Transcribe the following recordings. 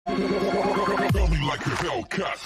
Tell me like a Hellcat.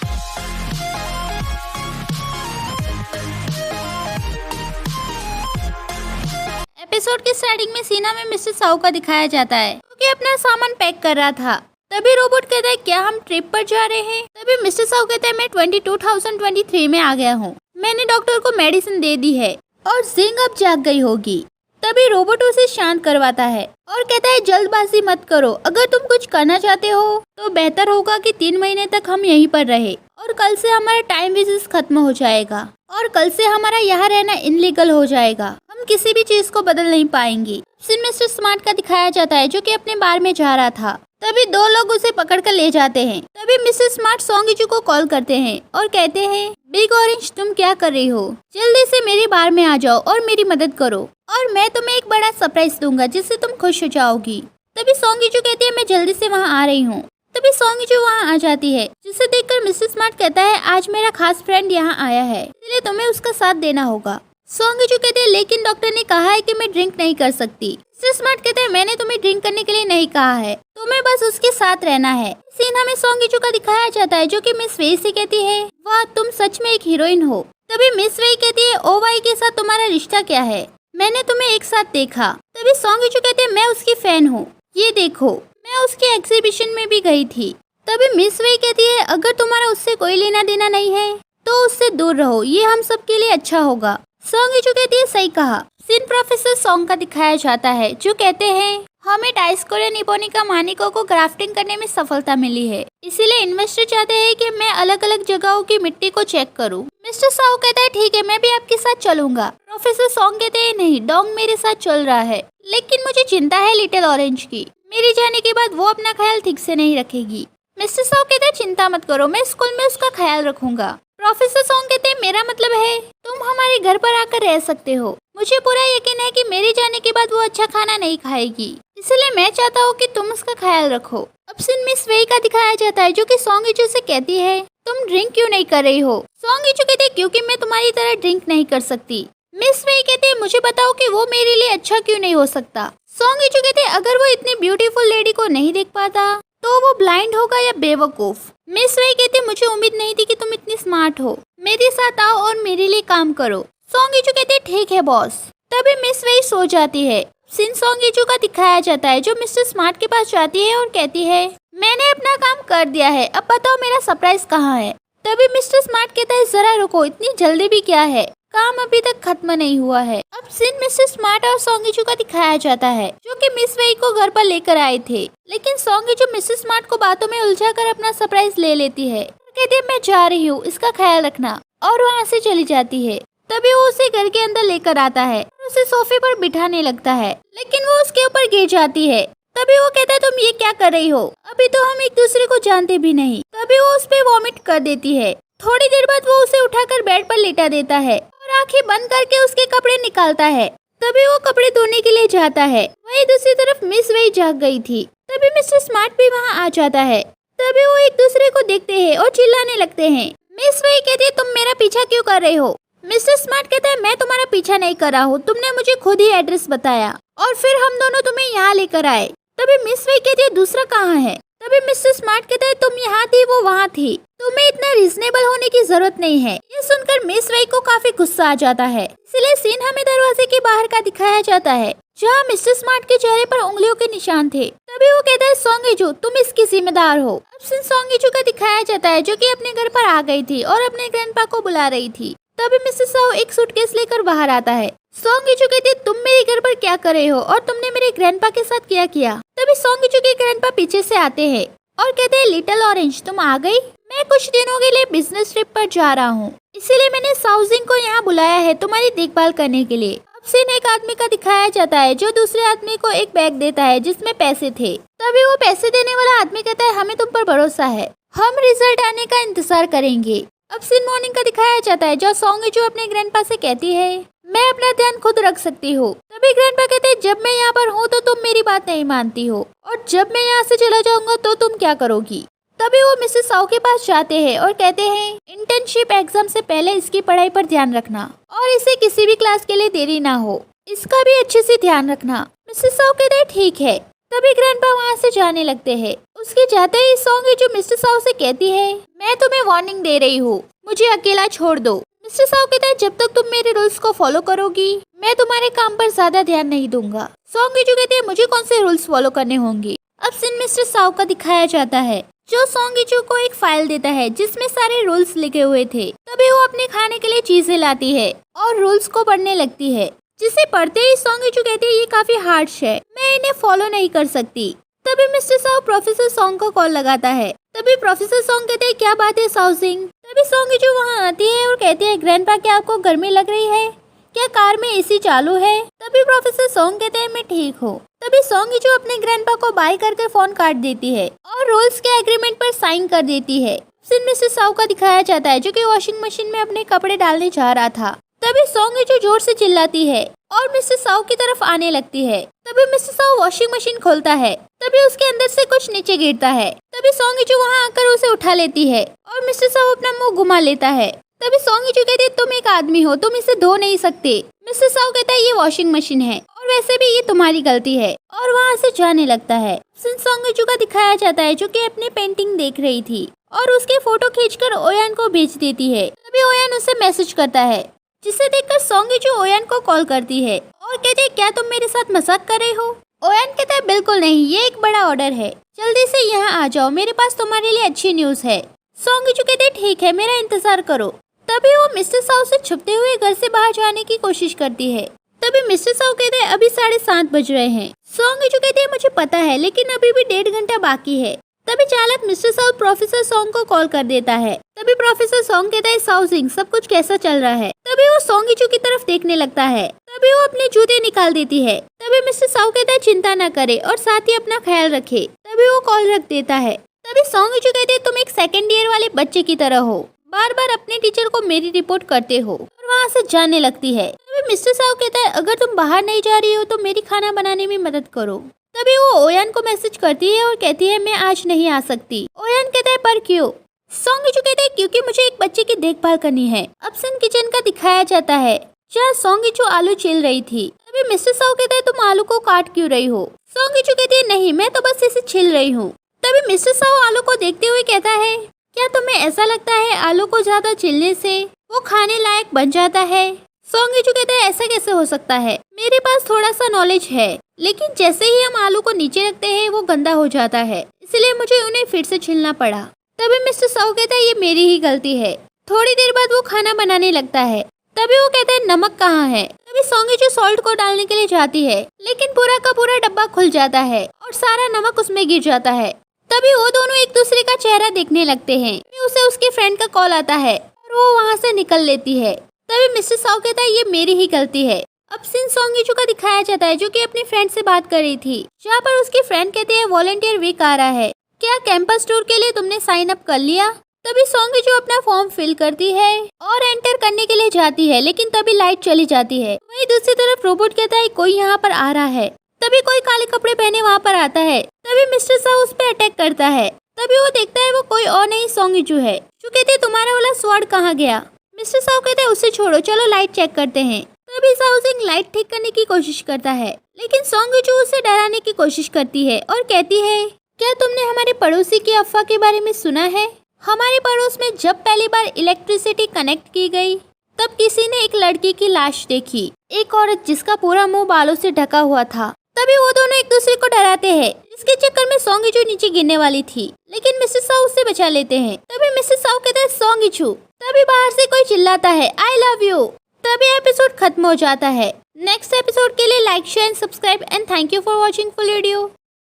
Episode की starting में सीना में मिस्टर साहू का दिखाया जाता है क्योंकि अपना सामान पैक कर रहा था। तभी रोबोट कहता है क्या हम ट्रिप पर जा रहे हैं। तभी मिस्टर साहू कहता है मैं 2023 में आ गया हूँ, मैंने डॉक्टर को मेडिसिन दे दी है और जिंग अब जाग गई होगी। तभी रोबोट उसे शांत करवाता है और कहता है जल्दबाजी मत करो, अगर तुम कुछ करना चाहते हो तो बेहतर होगा कि 3 महीने तक हम यहीं पर रहे और कल से हमारा टाइम विजिट खत्म हो जाएगा और कल से हमारा यहाँ रहना इनलीगल हो जाएगा, हम किसी भी चीज को बदल नहीं पाएंगे। फिर मिस्टर स्मार्ट का दिखाया जाता है जो कि अपने बार में जा रहा था। तभी 2 लोग उसे पकड़ कर ले जाते हैं। तभी मिस्टर स्मार्ट सोंगिचू को कॉल करते हैं और कहते हैं बिग ऑरेंज तुम क्या कर रही हो, जल्दी से मेरी बार में आ जाओ और मेरी मदद करो और मैं तुम्हें एक बड़ा सरप्राइज दूंगा जिससे तुम खुश हो जाओगी। तभी सोंगिचू कहती है मैं जल्दी से वहाँ आ रही हूँ। तभी सोंगिचू वहाँ आ जाती है जिसे देखकर मिस्टर स्मार्ट कहता है आज मेरा खास फ्रेंड यहाँ आया है, इसलिए तुम्हें उसका साथ देना होगा। सोंगिचू कहते हैं लेकिन डॉक्टर ने कहा है कि मैं ड्रिंक नहीं कर सकती। मिस्टर स्मार्ट कहते हैं मैंने तुम्हें ड्रिंक करने के लिए नहीं कहा है, तुम्हें बस उसके साथ रहना है। सीन हमें सोंगिचू का दिखाया जाता है जो कि मिस वेई से कहती है वाह तुम सच में एक हीरोइन हो। तभी मिस वेई कहती है ओ वाई के साथ तुम्हारा रिश्ता क्या है, मैंने तुम्हें एक साथ देखा। तभी सोंगिचू कहते हैं मैं उसकी फैन हूँ, ये देखो मैं उसके एग्जीबिशन में भी गई थी। तभी मिस वेई कहती है अगर तुम्हारा उससे कोई लेना देना नहीं है तो उससे दूर रहो, ये हम सब के लिए अच्छा होगा। सोंगिचू कहती है सही कहा। सीन प्रोफेसर सोंग का दिखाया जाता है जो कहते हैं हमें डाइस्कोरिया निपोनिका मानिको को ग्राफ्टिंग करने में सफलता मिली है, इसीलिए इन्वेस्टर चाहते हैं कि मैं अलग अलग जगहों की मिट्टी को चेक करूं। मिस्टर साहू कहता है ठीक है मैं भी आपके साथ चलूंगा। प्रोफेसर सोंग कहते हैं नहीं डोंग मेरे साथ चल रहा है, लेकिन मुझे चिंता है लिटिल ऑरेंज की, मेरे जाने के बाद वो अपना ख्याल ठीक से नहीं रखेगी। मिस्टर साहू कहते हैं चिंता मत करो मैं स्कूल में उसका ख्याल रखूंगा। प्रोफेसर सोंग कहते हैं मेरा मतलब है तुम हमारे घर पर आकर रह सकते हो, मुझे पूरा यकीन है कि मेरे जाने के बाद वो अच्छा खाना नहीं खाएगी, इसलिए मैं चाहता हूँ कि तुम उसका ख्याल रखो। अब सीन मिस वेई का दिखाया जाता है जो कि सोंगिचू से कहती है तुम ड्रिंक क्यों नहीं कर रही हो। सोंगिचू कहते हैं क्योंकि मैं तुम्हारी तरह ड्रिंक नहीं कर सकती। मिस वेई कहते हैं मुझे बताओ कि वो मेरे लिए अच्छा क्यों नहीं हो सकता। सोंगिचू कहते हैं अगर वो इतनी ब्यूटीफुल लेडी को नहीं देख पाता तो वो ब्लाइंड होगा या बेवकूफ। मिस वेई कहते मुझे उम्मीद नहीं थी कि तुम इतनी स्मार्ट हो, मेरे साथ आओ और मेरे लिए काम करो। सोंगिचू कहते ठीक है बॉस। तभी मिस वेई सो जाती है। सिन सोंगिचू का दिखाया जाता है जो मिस्टर स्मार्ट के पास जाती है और कहती है मैंने अपना काम कर दिया है, अब बताओ मेरा सरप्राइज कहाँ है। तभी मिस्टर स्मार्ट कहता है जरा रुको, इतनी जल्दी भी क्या है, काम अभी तक खत्म नहीं हुआ है। अब सीन मिस्टर स्मार्ट और सोंगिचू का दिखाया जाता है जो कि मिस वेई को घर पर लेकर आए थे, लेकिन सोंगिचू मिस्टर स्मार्ट को बातों में उलझाकर अपना सरप्राइज ले लेती है। कहती है मैं जा रही हूँ, इसका ख्याल रखना, और वहाँ से चली जाती है। तभी वो उसे घर के अंदर लेकर आता है और उसे सोफे पर बिठाने लगता है, लेकिन वो उसके ऊपर गिर जाती है। तभी वो कहता है तुम ये क्या कर रही हो, अभी तो हम एक दूसरे को जानते भी नहीं। तभी वो उस पे वॉमिट कर देती है। थोड़ी देर बाद वो उसे उठाकर बेड पर लेटा देता है और आंखें बंद करके उसके कपड़े निकालता है। तभी वो कपड़े धोने के लिए जाता है। वहीं दूसरी तरफ मिस वेई जाग गई थी। तभी मिस्टर स्मार्ट भी वहाँ आ जाता है। तभी वो एक दूसरे को देखते हैं और चिल्लाने लगते हैं। मिस वेई कहती है तुम मेरा पीछा क्यों कर रहे हो। मिस्टर स्मार्ट कहता है मैं तुम्हारा पीछा नहीं कर रहा हूँ, तुमने मुझे खुद ही एड्रेस बताया और फिर हम दोनों तुम्हें यहाँ लेकर आए। तभी मिस वेई कहती है दूसरा कहाँ है। तभी मिस्टर स्मार्ट कहता है तुम यहाँ थी वो वहाँ थी, तुम्हें इतना रीजनेबल होने की जरूरत नहीं है। ये सुनकर मिस वेई को काफी गुस्सा आ जाता है, इसलिए सीन हमें दरवाजे के बाहर का दिखाया जाता है जहाँ मिस्टर स्मार्ट के चेहरे पर उंगलियों के निशान थे। तभी वो कहता है सोंगिचू तुम इसकी जिम्मेदार हो। अब सीन सोंगिचू का दिखाया जाता है जो कि अपने घर पर आ गई थी और अपने ग्रैंडपा को बुला रही थी। तभी मिस्टर साहू एक सूटकेस लेकर बाहर आता है। सोंगिचू कहती है तुम मेरे घर पर क्या कर रहे हो और तुमने मेरे ग्रैंडपा के साथ क्या किया। तभी सोंगिचू के ग्रैंडपा पीछे से आते हैं और कहते हैं लिटिल ऑरेंज तुम आ गई, मैं कुछ दिनों के लिए बिजनेस ट्रिप पर जा रहा हूँ, इसीलिए मैंने साउजिंग को यहाँ बुलाया है तुम्हारी देखभाल करने के लिए। अब सीन एक आदमी का दिखाया जाता है जो दूसरे आदमी को एक बैग देता है जिसमें पैसे थे। तभी वो पैसे देने वाला आदमी कहता है हमें तुम पर भरोसा है, हम रिजल्ट आने का इंतजार करेंगे। अब सीन मॉर्निंग का दिखाया जाता है जो सोंगिचू अपने ग्रैंडपा से कहती है मैं अपना ध्यान खुद रख सकती हूँ। तभी ग्रैंडपा कहते हैं जब मैं यहाँ पर हूँ तो तुम मेरी बात नहीं मानती हो, और जब मैं यहाँ से चला जाऊंगा तो तुम क्या करोगी। तभी वो मिसेस साउ के पास जाते हैं और कहते हैं इंटर्नशिप एग्जाम से पहले इसकी पढ़ाई पर ध्यान रखना और इसे किसी भी क्लास के लिए देरी ना हो, इसका भी अच्छे से ध्यान रखना। मिसेस साउ कहते हैं ठीक है। तभी ग्रैंडपा वहाँ से जाने लगते हैं। उसके जाते ही सॉन्ग जो मिस्टर साओ से कहती है, मैं तुम्हें वार्निंग दे रही हूँ, मुझे अकेला छोड़ दो। मिस्टर साओ कहता है, जब तक तुम मेरे रूल्स को फॉलो करोगी मैं तुम्हारे काम पर ज्यादा ध्यान नहीं दूंगा। सॉन्ग जो कहते हैं, मुझे कौन से रूल्स फॉलो करने होंगे। अब सीन मिस्टर साओ का दिखाया जाता है, जो सॉन्ग को एक फाइल देता है जिसमें सारे रूल्स लिखे हुए थे। तभी वो अपने खाने के लिए चीजें लाती है और रूल्स को पढ़ने लगती है, जिसे पढ़ते ही सॉन्ग जो कहते हैं, ये काफी हार्श है, मैं इन्हें फॉलो नहीं कर सकती। तभी मिस्टर साओ प्रोफेसर सॉन्ग को कॉल लगाता है। तभी प्रोफेसर सॉन्ग कहते हैं, क्या बात है साओ सिंह। तभी सॉन्ग जो वहाँ आती है और कहते हैं, ग्रैंडपा क्या आपको गर्मी लग रही है, क्या कार में एसी चालू है। तभी प्रोफेसर सॉन्ग कहते हैं, मैं ठीक हूँ। तभी सॉन्ग जो अपने ग्रैंडपा को बाय करके फोन काट देती है और रूल्स के एग्रीमेंट पर साइन कर देती है। सीन मिस्टर साओ का दिखाया जाता है, जो कि वॉशिंग मशीन में अपने कपड़े डालने जा रहा था। तभी सॉन्ग जो जोर से चिल्लाती है और मिस्टर साओ की तरफ आने लगती है। तभी मिस्टर साओ वॉशिंग मशीन खोलता है, तभी उसके अंदर से कुछ नीचे गिरता है। तभी सॉन्ग जो वहाँ आकर उसे उठा लेती है और मिस्टर साओ अपना मुंह घुमा लेता है। तभी सॉन्ग जो कहते, तुम एक आदमी हो, तुम इसे धो नहीं सकते। मिस्टर साओ कहता है, ये वॉशिंग मशीन है और वैसे भी ये तुम्हारी गलती है, और वहाँ से जाने लगता है। सॉन्ग जो का दिखाया जाता है, जो कि अपनी पेंटिंग देख रही थी और उसके फोटो खींचकर ओयान को भेज देती है। तभी ओयान उसे मैसेज करता है, जिसे देखकर सॉन्ग जो ओयान को कॉल करती है और कहती है, क्या तुम मेरे साथ मजाक कर रहे हो। ओयान कहता है, बिल्कुल नहीं, ये एक बड़ा ऑर्डर है, जल्दी से यहाँ आ जाओ, मेरे पास तुम्हारे लिए अच्छी न्यूज है। सॉन्ग जो कहते हैं, ठीक है, मेरा इंतजार करो। तभी वो मिस्टर साओ से छुपते हुए घर से बाहर जाने की कोशिश करती है। तभी मिस्टर साओ कहते हैं, अभी 7:30 बज रहे हैं। सॉन्ग जो कहते हैं, मुझे पता है, लेकिन अभी भी 1.5 घंटा बाकी है। तभी चालक मिस्टर साओ प्रोफेसर सॉन्ग को कॉल कर देता है। तभी प्रोफेसर सॉन्ग कहता है, साओ सिंह, सब कुछ कैसा चल रहा है। तभी वो सॉन्ग की तरफ देखने लगता है। तभी वो अपने जूते निकाल देती है। तभी मिस्टर साओ कहता है, चिंता न करे और साथ ही अपना ख्याल रखे। तभी वो कॉल रख देता है। तभी सॉन्ग जो कहते हैं, तुम एक 2nd ईयर वाले बच्चे की तरह हो, बार बार अपने टीचर को मेरी रिपोर्ट करते हो, और वहाँ से जाने लगती है। तभी मिस्टर साओ कहता है, अगर तुम बाहर नहीं जा रही हो तो मेरी खाना बनाने में मदद करो। तभी वो ओयान को मैसेज करती है और कहती है, मैं आज नहीं आ सकती। ओयान कहता है, पर क्यों। सॉन्ग जो कहते हैं, क्योंकि मुझे एक बच्चे की देखभाल करनी है। अब सीन किचन का दिखाया जाता है, जहाँ सॉन्ग जो आलू छील रही थी। तभी मिस्टर साओ कहता है, तुम आलू को काट क्यों रही हो। सॉन्ग जो कहती है, नहीं, मैं तो बस इसे छील रही हूँ। तभी मिस्टर साओ आलू को देखते हुए कहता है, क्या तुम्हें ऐसा लगता है आलू को ज्यादा छीलने से वो खाने लायक बन जाता है। सॉन्ग जो कहता है, ऐसा कैसे हो सकता है, मेरे पास थोड़ा सा नॉलेज है, लेकिन जैसे ही हम आलू को नीचे रखते हैं वो गंदा हो जाता है, इसलिए मुझे उन्हें फिर से छीलना पड़ा। तभी मिस्टर साओ कहता है, ये मेरी ही गलती है। थोड़ी देर बाद वो खाना बनाने लगता है। तभी वो कहता है, नमक कहाँ है। तभी सॉन्ग जो सॉल्ट को डालने के लिए जाती है, लेकिन पूरा का पूरा डब्बा खुल जाता है और सारा नमक उसमें गिर जाता है। तभी वो दोनों एक दूसरे का चेहरा देखने लगते हैं। उसे उसके फ्रेंड का कॉल आता है और वो वहाँ से निकल लेती है। तभी मिस्टर साओ कहता है, ये मेरी ही गलती है। अब सीन सॉन्ग का दिखाया जाता है, जो कि अपनी फ्रेंड से बात कर रही थी, जहाँ पर उसकी फ्रेंड कहती है, वॉलंटियर वीक आ रहा है, क्या कैंपस टूर के लिए तुमने साइन अप कर लिया। तभी सॉन्ग जो अपना फॉर्म फिल करती है और एंटर करने के लिए जाती है, लेकिन तभी लाइट चली जाती है। वहीं दूसरी तरफ रोबोट कहता है, कोई यहाँ पर आ रहा है। तभी कोई काले कपड़े पहने वहाँ पर आता है। तभी मिस्टर साओ उस पर अटैक करता है। तभी वो देखता है वो कोई और नहीं सॉन्ग जो है, जो कहते हैं, तुम्हारा वाला स्वॉर्ड कहाँ गया। मिस्टर साओ कहते हैं, उसे छोड़ो, चलो लाइट चेक करते हैं। तभी साओ सिंह लाइट ठीक करने की कोशिश करता है, लेकिन सॉन्ग जो उसे डराने की कोशिश करती है और कहती है, क्या तुमने हमारे पड़ोसी की अफवाह के बारे में सुना है। हमारे पड़ोस में जब पहली बार इलेक्ट्रिसिटी कनेक्ट की गई, तब किसी ने एक लड़की की लाश देखी, एक औरत जिसका पूरा मुंह बालों से ढका हुआ था। तभी वो दोनों एक दूसरे को डराते हैं। इसके चक्कर में सॉन्ग जो नीचे गिरने वाली थी, लेकिन मिस्टर साओ उससे बचा लेते हैं। तभी मिस्टर साओ कहता है, सॉन्ग छू। तभी बाहर से कोई चिल्लाता है, आई लव यू। तभी एपिसोड खत्म हो जाता है। नेक्स्ट एपिसोड के लिए like, share and subscribe and thank you for watching full video.